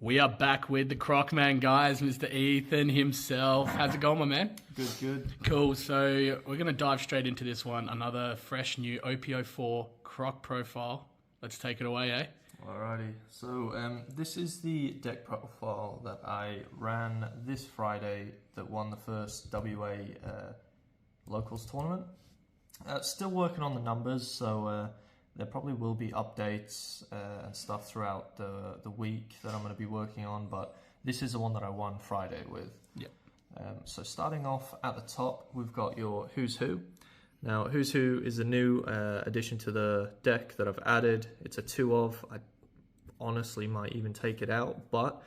We are back with the Croc man, guys, Mr. Ethan himself. How's it going, my man? Good. Cool. So we're going to dive straight into this one. Another fresh new OP04 Croc profile. Let's take it away, eh? Alrighty. So this is the deck profile that I ran this Friday that won the first WA locals tournament. Still working on the numbers, so there probably will be updates and stuff throughout the week that I'm going to be working on, but this is the one that I won Friday with. Yep. So starting off at the top, we've got your Who's Who. Now, Who's Who is a new addition to the deck that I've added. It's a 2-of. I honestly might even take it out, but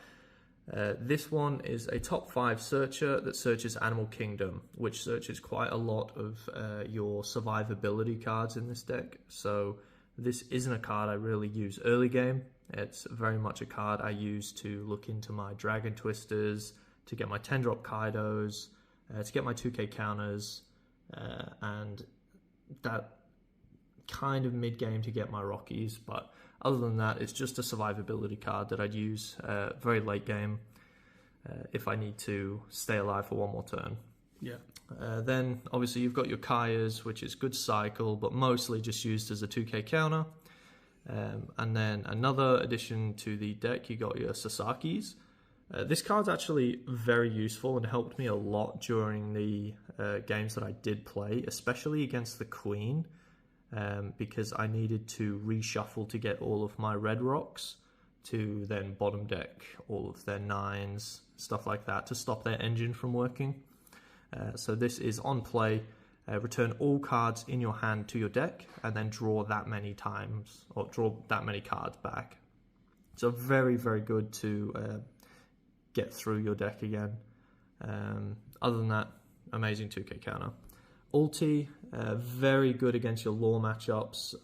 this one is a top 5 searcher that searches Animal Kingdom, which searches quite a lot of your survivability cards in this deck. So this isn't a card I really use early game. It's very much a card I use to look into my Dragon Twisters, to get my 10-drop Kaidos, to get my 2k counters, and that kind of mid-game to get my Rockies. But other than that, it's just a survivability card that I'd use very late game if I need to stay alive for one more turn. Yeah. Then obviously you've got your Kaias, which is good cycle, but mostly just used as a 2k counter. And then another addition to the deck, you got your Sasakis. This card's actually very useful and helped me a lot during the games that I did play, especially against the Queen, because I needed to reshuffle to get all of my red rocks to then bottom deck all of their 9s, stuff like that, to stop their engine from working. So this is on play, return all cards in your hand to your deck and then draw that many times, or draw that many cards back. So very, very good to get through your deck again. Other than that, amazing 2k counter. Ulti, very good against your lore matchups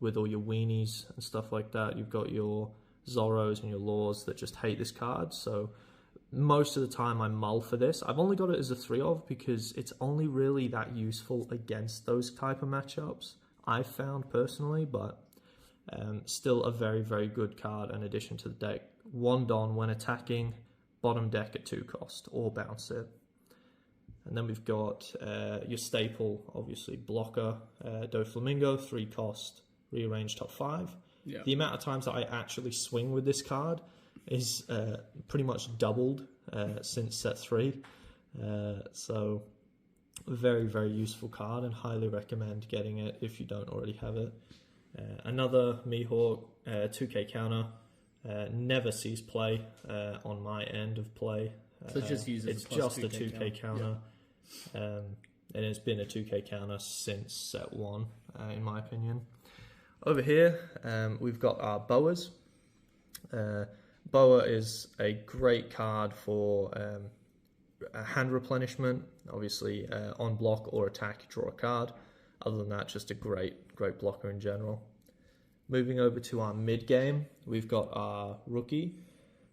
with all your weenies and stuff like that. You've got your Zoros and your lores that just hate this card, so most of the time I mull for this. I've only got it as a 3-of because it's only really that useful against those type of matchups, I've found personally, but still a very, very good card in addition to the deck. 1 Don when attacking, bottom deck at 2 cost, or bounce it. And then we've got your staple, obviously, blocker, Doflamingo, 3 cost, rearrange top 5. Yeah. The amount of times that I actually swing with this card is pretty much doubled since set 3. So very, very useful card and highly recommend getting it if you don't already have it. Another Mihawk 2k counter, never sees play on my end of play. So just use it's just a 2k counter. Yeah. And it's been a 2k counter since set 1, in my opinion. Over here, we've got our Boas. Boa is a great card for a hand replenishment. Obviously, on block or attack, draw a card. Other than that, just a great blocker in general. Moving over to our mid game, we've got our Rookie,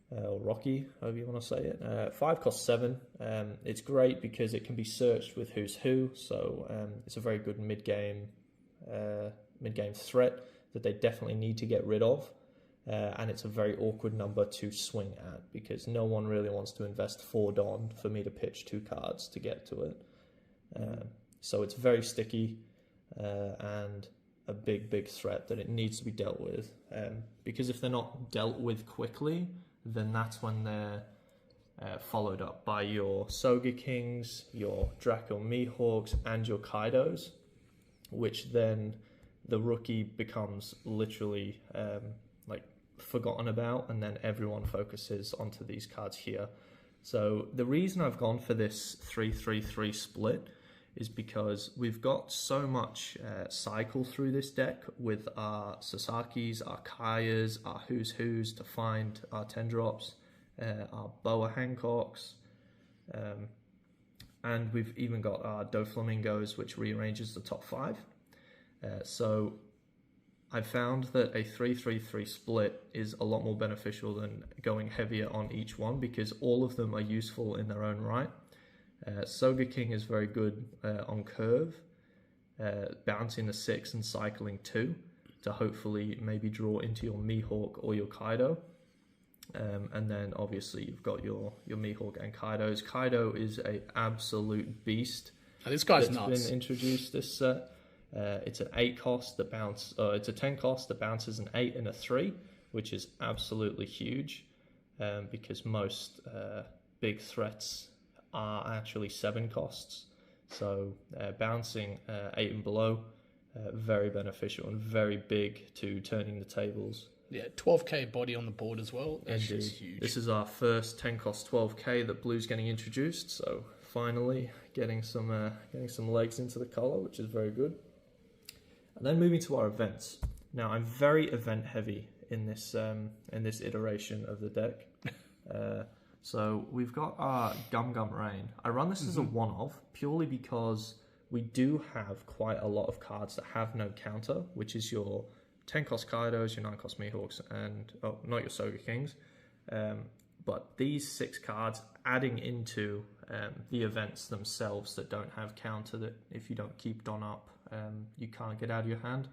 or Rocky, however you want to say it. 5 cost 7. It's great because it can be searched with Who's Who, so it's a very good mid game threat that they definitely need to get rid of. And it's a very awkward number to swing at because no one really wants to invest 4 Don for me to pitch 2 cards to get to it. So it's very sticky and a big threat that it needs to be dealt with. Because if they're not dealt with quickly, then that's when they're followed up by your Soga Kings, your Draco Mihawks, and your Kaidos, which then the Rookie becomes literally like forgotten about, and then everyone focuses onto these cards here. So the reason I've gone for this 3-3-3 split is because we've got so much cycle through this deck with our Sasakis, our Kaias, our Who's Who's to find our 10 drops, our Boa Hancocks, and we've even got our Doflamingos, which rearranges the top 5. So I've found that a 3-3-3 split is a lot more beneficial than going heavier on each one because all of them are useful in their own right. Soga King is very good on curve, bouncing the 6 and cycling 2 to hopefully maybe draw into your Mihawk or your Kaido. And then obviously you've got your Mihawk and Kaidos. Kaido is a absolute beast. Oh, this guy's nuts. Been introduced this set. It's an 8 cost that it's a 10 cost that bounces an 8 and a 3, which is absolutely huge, because most big threats are actually 7 costs. So bouncing 8 and below, very beneficial and very big to turning the tables. Yeah, 12k body on the board as well. That's Indeed. just huge. This is our first 10 cost 12k that Blue's getting introduced, so finally getting some legs into the color, which is very good. And then moving to our events. Now I'm very event heavy in this iteration of the deck. So we've got our Gum Gum Rain. I run this as a one-off purely because we do have quite a lot of cards that have no counter, which is your 10 cost Kaidos, your 9 cost Mihawks, and not your Soga Kings. But these 6 cards adding into the events themselves that don't have counter, that if you don't keep Don up, you can't get out of your hand.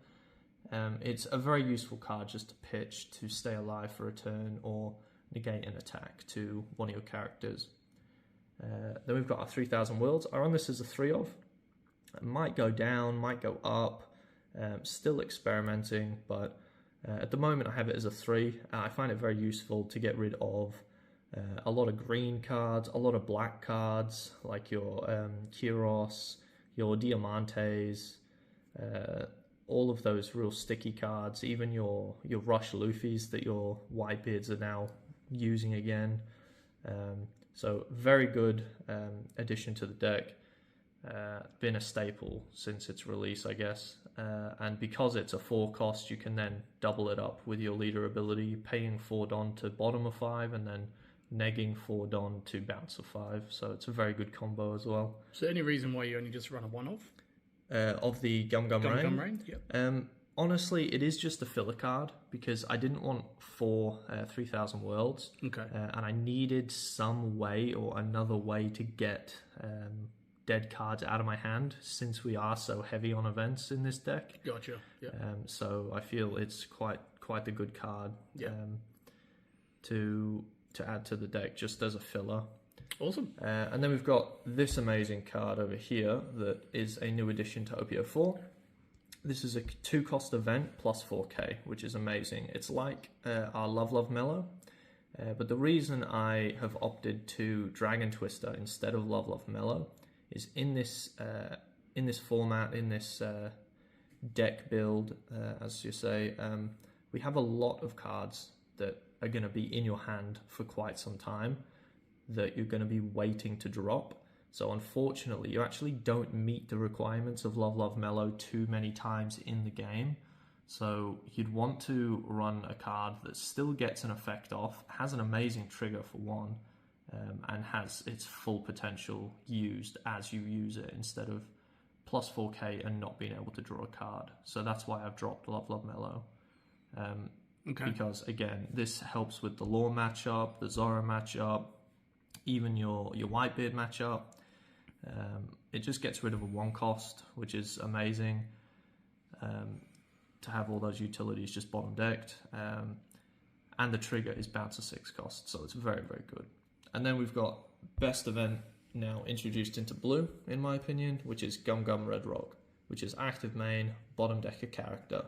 It's a very useful card just to pitch to stay alive for a turn or negate an attack to one of your characters. Then we've got our 3000 Worlds. I run this as a 3 of. It might go down, might go up. Still experimenting, but at the moment I have it as a 3. I find it very useful to get rid of a lot of green cards, a lot of black cards, like your Kyros, your Diamantes, all of those real sticky cards, even your Rush Luffys that your Whitebeards are now using again. So very good addition to the deck. Been a staple since its release, I guess. And because it's a 4 cost, you can then double it up with your leader ability, paying 4 Don to bottom of 5, and then negging 4 Don to bounce of 5. So it's a very good combo as well. So any reason why you only just run a one-off? Of the Gum Gum Rain? Gum Rain, yep. Honestly, it is just a filler card because I didn't want 4 3000 Worlds. Okay. And I needed some way or another way to get dead cards out of my hand since we are so heavy on events in this deck. Gotcha. Yeah. So I feel it's quite the good card to add to the deck just as a filler. Awesome. And then we've got this amazing card over here that is a new addition to OP04. This is a 2 cost event plus 4k, which is amazing. It's like our Love Mellow. But the reason I have opted to Dragon Twister instead of Love Mellow is in this format, in this deck build, as you say, we have a lot of cards that are going to be in your hand for quite some time that you're going to be waiting to drop. So unfortunately, you actually don't meet the requirements of Love Mellow too many times in the game. So you'd want to run a card that still gets an effect off, has an amazing trigger for one, and has its full potential used as you use it instead of plus 4k and not being able to draw a card. So that's why I've dropped Love Mellow. Because again, this helps with the Law matchup, the Zora matchup, even your Whitebeard matchup. It just gets rid of a 1 cost, which is amazing. To have all those utilities just bottom decked. And the trigger is bounce a 6 cost, so it's very, very good. And then we've got best event now introduced into blue, in my opinion, which is Gum Gum Red Rock, which is active main, bottom decker character.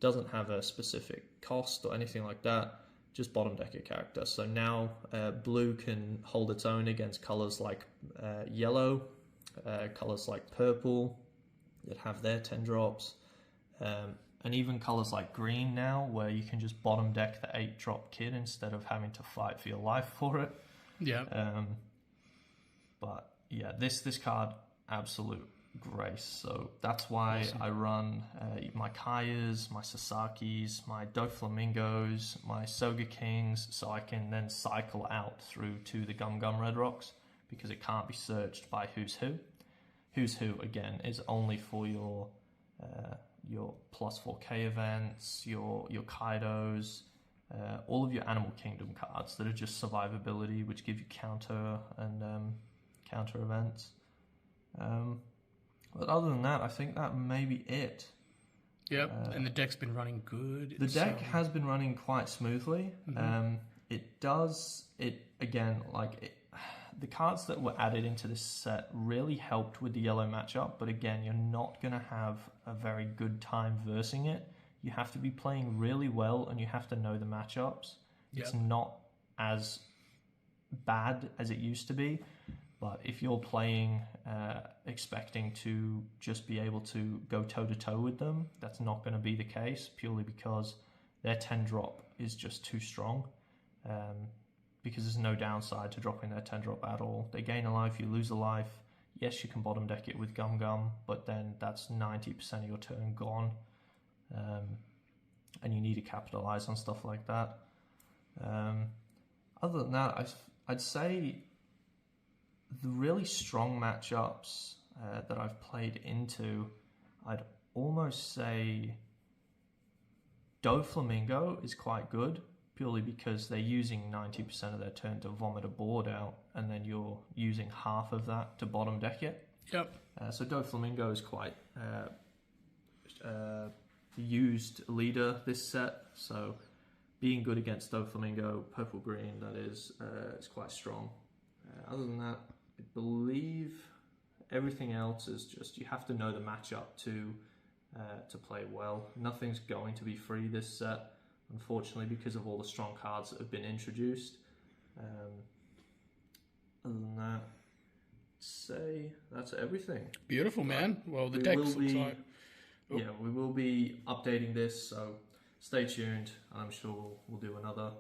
Doesn't have a specific cost or anything like that, just bottom decker character. So now blue can hold its own against colors like yellow, colors like purple that have their 10 drops, and even colors like green now, where you can just bottom deck the 8 drop kid instead of having to fight for your life for it. Yeah. But yeah, this card, absolute grace. So that's why awesome. I run my Kayas, my Sasakis, my Doflamingos, my Soga Kings, so I can then cycle out through to the Gum Gum Red Rocks because it can't be searched by Who's Who. Who's Who, again, is only for your plus 4k events, your Kaidos, all of your Animal Kingdom cards that are just survivability, which give you counter and counter events. But other than that, I think that may be it. Yep, and the deck's been running good. The deck has been running quite smoothly. It does, it again, the cards that were added into this set really helped with the yellow matchup, but again, you're not going to have a very good time versing it. You have to be playing really well, and you have to know the matchups. Yep. It's not as bad as it used to be, but if you're playing expecting to just be able to go toe-to-toe with them, that's not going to be the case, purely because their 10 drop is just too strong. Because there's no downside to dropping their 10 drop at all. They gain a life, you lose a life. Yes, you can bottom deck it with Gum Gum, but then that's 90% of your turn gone. And you need to capitalize on stuff like that. Other than that, I'd say the really strong matchups that I've played into, I'd almost say Doflamingo is quite good, purely because they're using 90% of their turn to vomit a board out, and then you're using half of that to bottom deck it. Yep. So Doflamingo is quite used leader this set, so being good against Doflamingo, purple-green, that is quite strong. Other than that, I believe everything else is just, you have to know the matchup to play well. Nothing's going to be free this set, unfortunately, because of all the strong cards that have been introduced. Other than that, I'd say that's everything. Beautiful, man. Well, the deck looks like... Yeah, we will be updating this, so stay tuned. I'm sure we'll do another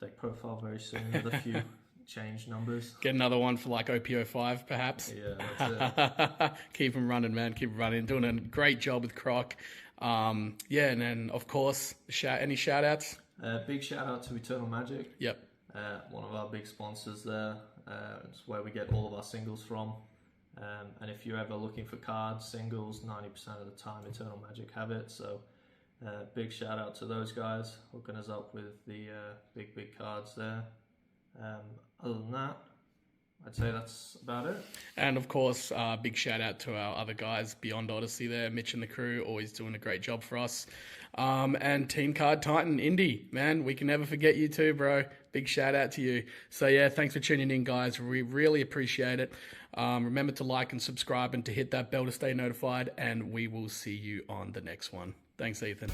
deck profile very soon with a few change numbers. Get another one for like OP05, perhaps. Yeah, that's it. Keep them running, man. Keep them running. Doing a great job with Croc. And then, of course, any shout-outs? Big shout-out to Eternal Magic. Yep. One of our big sponsors there. It's where we get all of our singles from. And if you're ever looking for cards, singles, 90% of the time Eternal Magic have it. So big shout out to those guys hooking us up with the big cards there. Other than that, I'd say that's about it. And of course, big shout out to our other guys, Beyond Odyssey there, Mitch and the crew, always doing a great job for us. And Team Card Titan, Indy, man, we can never forget you too, bro. Big shout out to you. So yeah, thanks for tuning in, guys. We really appreciate it. Remember to like and subscribe and to hit that bell to stay notified, and we will see you on the next one. Thanks, Ethan.